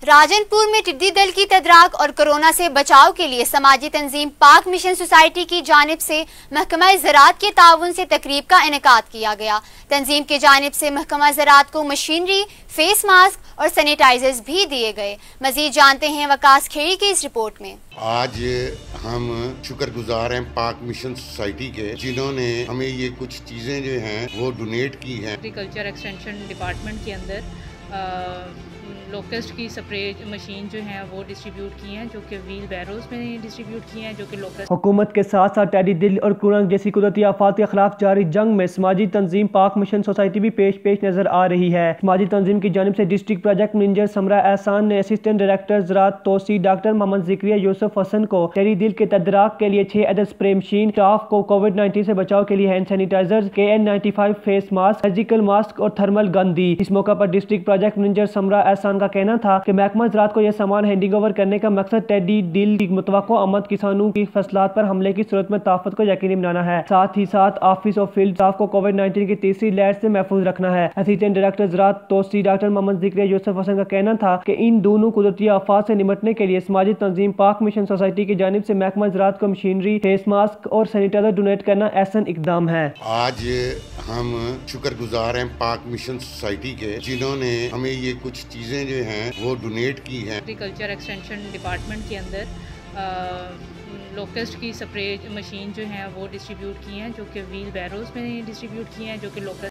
राजनपुर में टिड्डी दल की तदराक और कोरोना से बचाव के लिए समाजी तंजीम पाक मिशन सोसाइटी की जानिब से महकमा ज़राअत के ताउन से तकरीब का इनेकाद किया गया। तंजीम की जानिब से महकमा ज़राअत को मशीनरी, फेस मास्क और सैनिटाइजर्स भी दिए गए। मजीद जानते हैं वकास खेड़ी की इस रिपोर्ट में। आज हम शुक्रगुजार हैं पाक मिशन सोसाइटी के, जिन्होंने हमें ये कुछ चीज़ें जो हैं वो डोनेट की हैं। एग्रीकल्चर एक्सटेंशन डिपार्टमेंट के अंदर लोकस्ट की स्प्रे मशीन जो है वो डिस्ट्रीब्यूट की हैं, जो कि व्हील बैरोज में डिस्ट्रीब्यूट की हैं, जो कि लोकस्ट। हुकूमत के साथ साथ टेडी दिल और कोरोना जैसी कुदरती आफात के खिलाफ जारी जंग में समाजी तंजीम पाक मिशन सोसाइटी भी पेश नजर आ रही है। समाजी तंजीम की जानिब से district project manager Samra Ehsan ने असिस्टेंट डायरेक्टर ज़राअत तोसी डॉक्टर मोहम्मद ज़िक्रिया यूसुफ हसन को टेडी दिल के तदराक के लिए 6 अदद स्प्रे मशीन, स्टाफ को कोविड-19 से बचाव के लिए hand sanitizer, KN95 face mask, surgical mask और थर्मल गन दी। इस मौका पर डिस्ट्रिक्ट प्रोजेक्ट मैनेजर समरा एहसान का कहना था कि महकमा ज़राअत को यह सामान हैंडिंग ओवर करने का मकसद टेडी दिल की मुतवक्को आमद किसानों की फसलात पर हमले की सूरत में तहफ़्फ़ुज़ को यकीनी बनाना है। साथ ही साथ ऑफिस और फील्ड स्टाफ को कोविड-19 की तीसरी लहर से महफूज रखना है। असिस्टेंट डायरेक्टर ज़राअत तोसी डॉक्टर मोहम्मद ज़िक्रिया यूसुफ हसन का कहना था कि इन दोनों कुदरती आफात से निपटने के लिए समाजी तंजीम पाक मिशन सोसाइटी की जानिब से महकमा ज़राअत को मशीनरी, फेस मास्क और सैनिटाइजर डोनेट करना एहसन इकदाम है। आज हम शुक्रगुजार हैं पाक मिशन सोसाइटी के, जिन्होंने हमें ये कुछ चीज़ें जो हैं वो डोनेट की हैं। एग्रीकल्चर एक्सटेंशन डिपार्टमेंट के अंदर लोकस्ट की स्प्रे मशीन जो है वो डिस्ट्रीब्यूट की हैं, जो कि व्हील बैरोज में डिस्ट्रीब्यूट की हैं, जो कि लोकस्ट